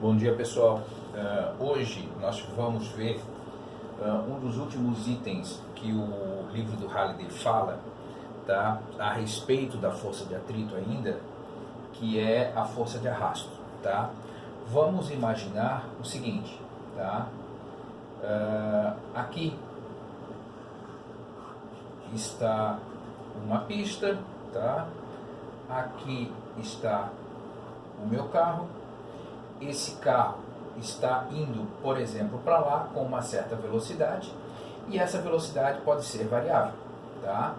Bom dia, pessoal. Hoje nós vamos ver um dos últimos itens que o livro do Halliday fala, tá? A respeito da força de atrito ainda, que é a força de arrasto. Tá? Vamos imaginar o seguinte, tá? Aqui está uma pista, tá? Aqui está o meu carro. Esse carro está indo, por exemplo, para lá com uma certa velocidade, e essa velocidade pode ser variável, tá?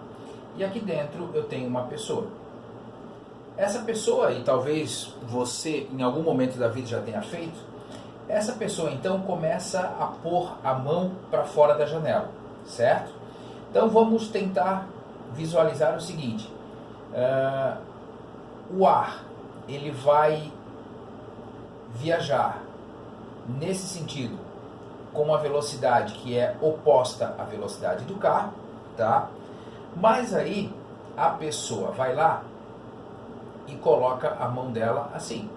E aqui dentro eu tenho uma pessoa. Essa pessoa, e talvez você em algum momento da vida já tenha feito, essa pessoa então começa a pôr a mão para fora da janela, certo? Então vamos tentar visualizar o seguinte: o ar ele vai viajar nesse sentido com uma velocidade que é oposta à velocidade do carro, tá? Mas aí a pessoa vai lá e coloca a mão dela assim,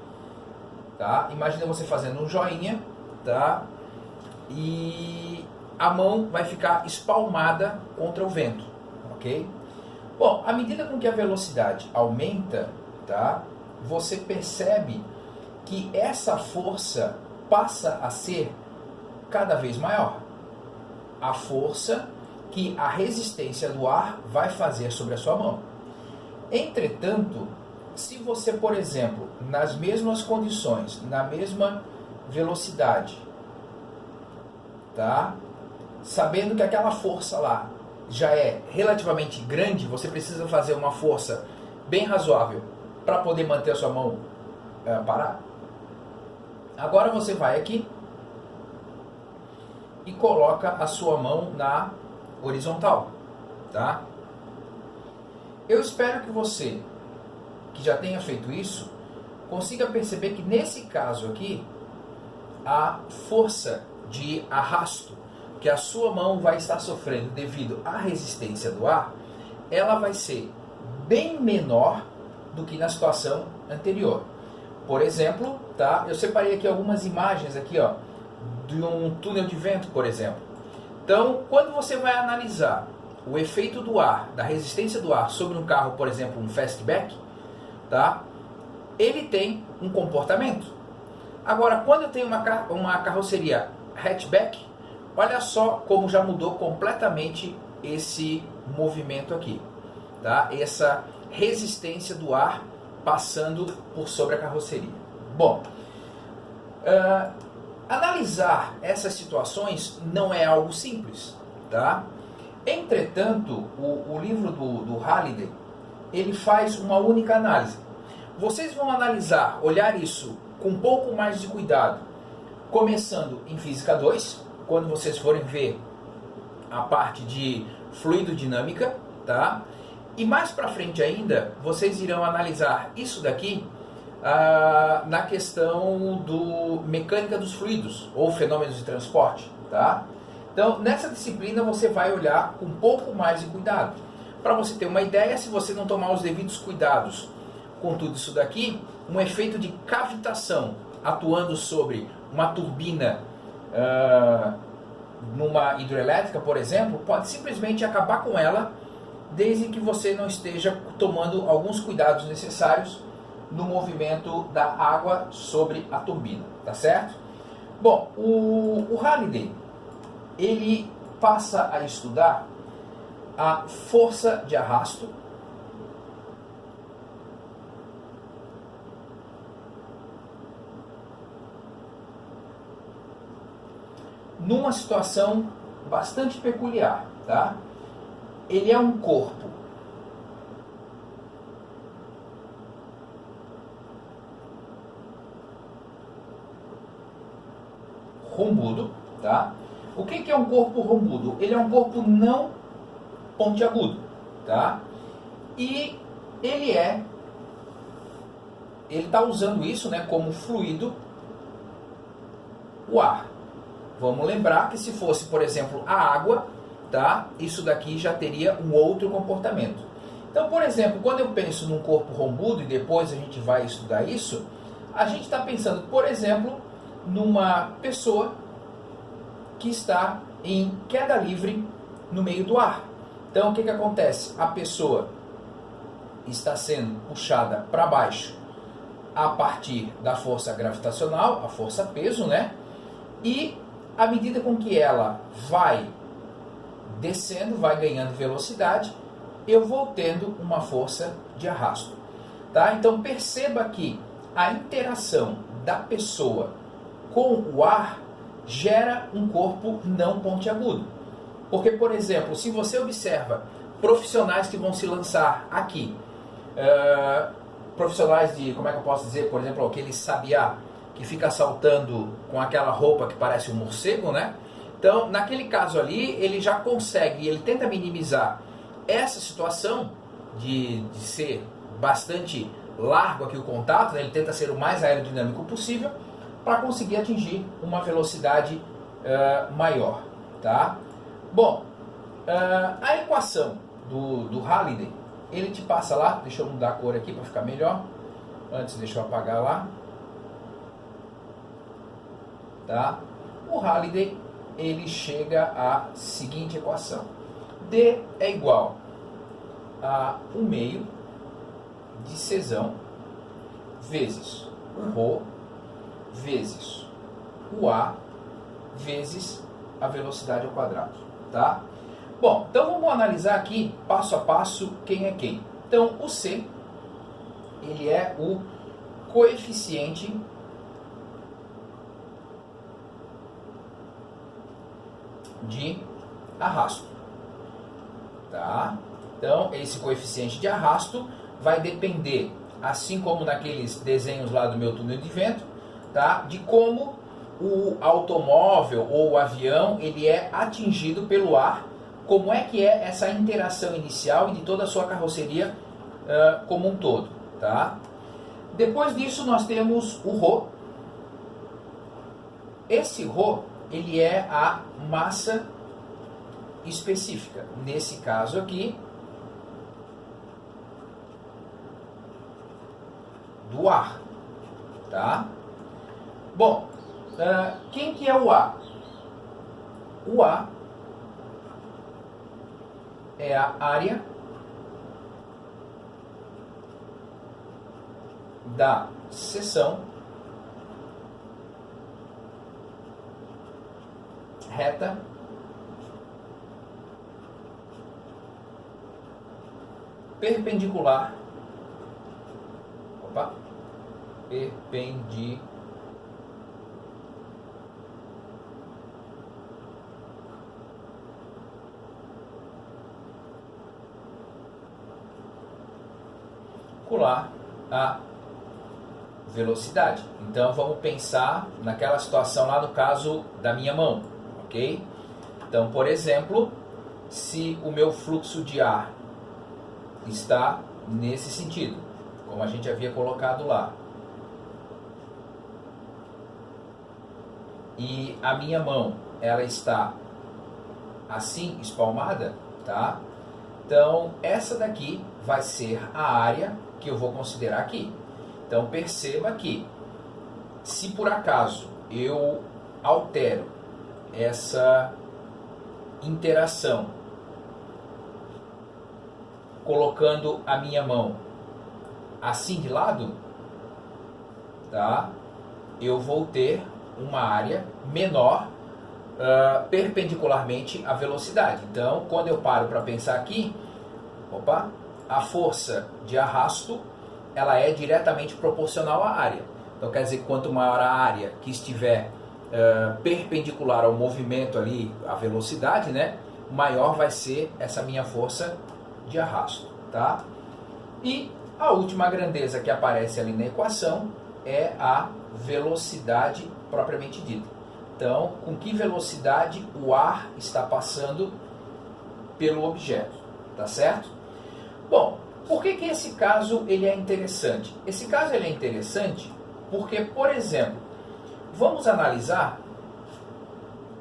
tá? Imagina você fazendo um joinha, tá? E a mão vai ficar espalmada contra o vento, ok? Bom, à medida com que a velocidade aumenta, tá? Você percebe que essa força passa a ser cada vez maior. A força que a resistência do ar vai fazer sobre a sua mão. Entretanto, se você, por exemplo, nas mesmas condições, na mesma velocidade, tá? Sabendo que aquela força lá já é relativamente grande, você precisa fazer uma força bem razoável para poder manter a sua mão parada. Agora você vai aqui e coloca a sua mão na horizontal, tá? Eu espero que você, que já tenha feito isso, consiga perceber que nesse caso aqui, a força de arrasto que a sua mão vai estar sofrendo devido à resistência do ar, ela vai ser bem menor do que na situação anterior. Por exemplo, tá? Eu separei aqui algumas imagens aqui, ó, de um túnel de vento, por exemplo. Então, quando você vai analisar o efeito do ar, da resistência do ar sobre um carro, por exemplo, um fastback, tá? Ele tem um comportamento. Agora, quando eu tenho uma carroceria hatchback, olha só como já mudou completamente esse movimento aqui, tá? Essa resistência do ar passando por sobre a carroceria. Bom, analisar essas situações não é algo simples, tá? Entretanto, o livro do Halliday, ele faz uma única análise. Vocês vão analisar, olhar isso com um pouco mais de cuidado, começando em Física 2, quando vocês forem ver a parte de fluidodinâmica, tá? E mais para frente ainda, vocês irão analisar isso daqui na questão do mecânica dos fluidos, ou fenômenos de transporte, tá? Então, nessa disciplina você vai olhar com um pouco mais de cuidado. Para você ter uma ideia, se você não tomar os devidos cuidados com tudo isso daqui, um efeito de cavitação atuando sobre uma turbina numa hidrelétrica, por exemplo, pode simplesmente acabar com ela, desde que você não esteja tomando alguns cuidados necessários no movimento da água sobre a turbina, tá certo? Bom, o Halliday, ele passa a estudar a força de arrasto numa situação bastante peculiar, tá? Ele é um corpo rombudo, tá? O que é um corpo rombudo? Ele é um corpo não pontiagudo, tá? E ele está usando isso, né, como fluido, o ar. Vamos lembrar que se fosse, por exemplo, a água, tá? Isso daqui já teria um outro comportamento. Então, por exemplo, quando eu penso num corpo rombudo, e depois a gente vai estudar isso, a gente está pensando, por exemplo, numa pessoa que está em queda livre no meio do ar. Então, o que acontece? A pessoa está sendo puxada para baixo a partir da força gravitacional, a força peso, né? E à medida com que ela vai descendo, vai ganhando velocidade, eu vou tendo uma força de arrasto. Tá? Então perceba que a interação da pessoa com o ar gera um corpo não pontiagudo. Porque, por exemplo, se você observa profissionais que vão se lançar aqui, profissionais de, como é que eu posso dizer, por exemplo, aquele sabiá que fica saltando com aquela roupa que parece um morcego, né? Então, naquele caso ali, ele já consegue, ele tenta minimizar essa situação de ser bastante largo aqui o contato, né? Ele tenta ser o mais aerodinâmico possível para conseguir atingir uma velocidade maior, tá? Bom, a equação do Halliday, ele te passa lá, deixa eu mudar a cor aqui para ficar melhor, antes deixa eu apagar lá, tá? O Halliday, ele chega à seguinte equação: D é igual a 1/2 de Czão vezes o ρ vezes o A vezes a velocidade ao quadrado, tá? Bom, então vamos analisar aqui passo a passo quem é quem. Então o C, ele é o coeficiente de arrasto, tá? Então esse coeficiente de arrasto vai depender, assim como naqueles desenhos lá do meu túnel de vento, tá? De como o automóvel ou o avião ele é atingido pelo ar, como é que é essa interação inicial e de toda a sua carroceria como um todo, tá? Depois disso nós temos o ρ. Esse ρ, ele é a massa específica. Nesse caso aqui, do ar, tá? Bom, quem que é o A? O A é a área da seção reta perpendicular, a velocidade. Então vamos pensar naquela situação lá no caso da minha mão, ok? Então, por exemplo, se o meu fluxo de ar está nesse sentido, como a gente havia colocado lá, e a minha mão ela está assim espalmada, tá? Então essa daqui vai ser a área que eu vou considerar aqui. Então perceba que se por acaso eu altero essa interação colocando a minha mão assim de lado, tá? Eu vou ter uma área menor perpendicularmente à velocidade. Então, quando eu paro para pensar aqui, a força de arrasto ela é diretamente proporcional à área. Então, quer dizer, quanto maior a área que estiver perpendicular ao movimento ali, à velocidade, né, maior vai ser essa minha força de arrasto, tá? E a última grandeza que aparece ali na equação é a velocidade propriamente dita. Então, com que velocidade o ar está passando pelo objeto, tá certo? Bom, por que esse caso ele é interessante? Esse caso ele é interessante porque, por exemplo, vamos analisar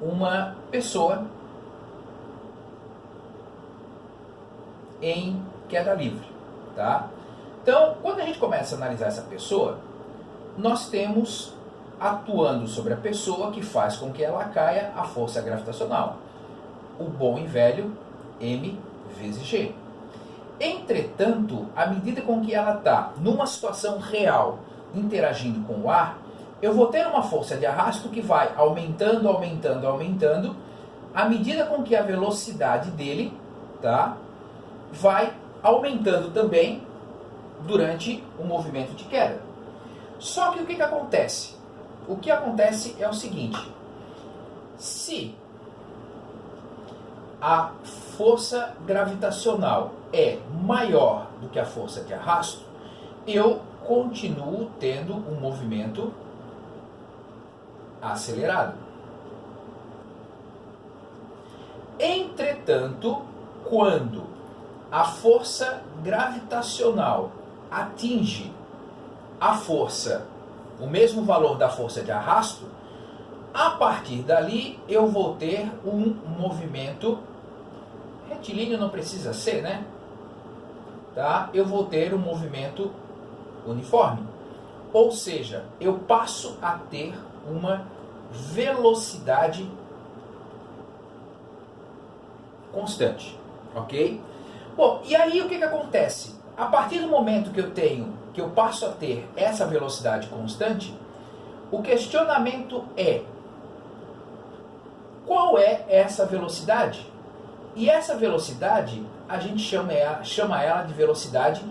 uma pessoa em queda livre, tá? Então, quando a gente começa a analisar essa pessoa, nós temos atuando sobre a pessoa que faz com que ela caia a força gravitacional. O bom e velho M vezes G. Entretanto, à medida com que ela está numa situação real, interagindo com o ar, eu vou ter uma força de arrasto que vai aumentando, aumentando, aumentando, à medida com que a velocidade dele, tá, vai aumentando também durante o movimento de queda. Só que o que acontece? O que acontece é o seguinte: se a força gravitacional é maior do que a força de arrasto, eu continuo tendo um movimento acelerado. Entretanto, quando a força gravitacional atinge a força, o mesmo valor da força de arrasto, a partir dali eu vou ter um movimento retilíneo, não precisa ser, né? Tá? Eu vou ter um movimento uniforme. Ou seja, eu passo a ter uma velocidade constante, ok? Bom, e aí o que acontece? A partir do momento que eu passo a ter essa velocidade constante, o questionamento é: qual é essa velocidade? E essa velocidade, a gente chama ela de velocidade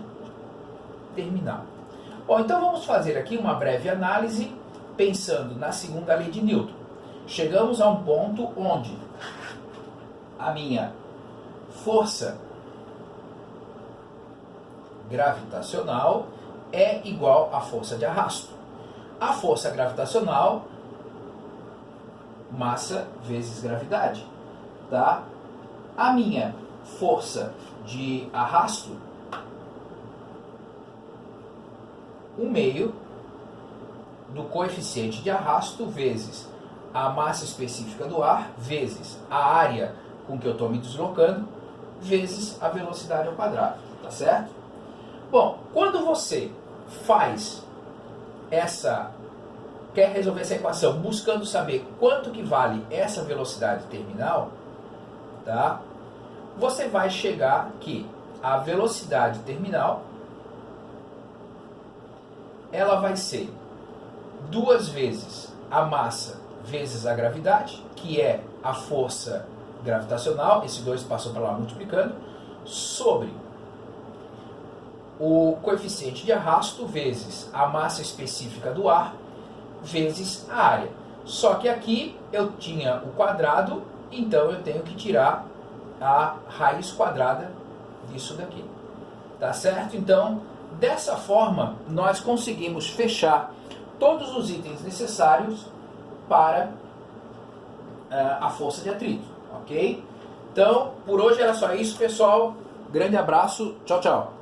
terminal. Bom, então vamos fazer aqui uma breve análise pensando na segunda lei de Newton. Chegamos a um ponto onde a minha força gravitacional é igual à força de arrasto. A força gravitacional, massa vezes gravidade, tá? A minha força de arrasto, 1/2 do coeficiente de arrasto vezes a massa específica do ar, vezes a área com que eu estou me deslocando, vezes a velocidade ao quadrado, tá certo? Bom, quando você quer resolver essa equação buscando saber quanto que vale essa velocidade terminal, tá? Você vai chegar que a velocidade terminal ela vai ser 2 vezes a massa vezes a gravidade, que é a força gravitacional, esse 2 passou para lá multiplicando, sobre o coeficiente de arrasto vezes a massa específica do ar vezes a área. Só que aqui eu tinha o quadrado, então eu tenho que tirar a raiz quadrada disso daqui. Tá certo? Então, dessa forma, nós conseguimos fechar todos os itens necessários para a força de atrito, ok? Então, por hoje era só isso, pessoal. Grande abraço, tchau, tchau.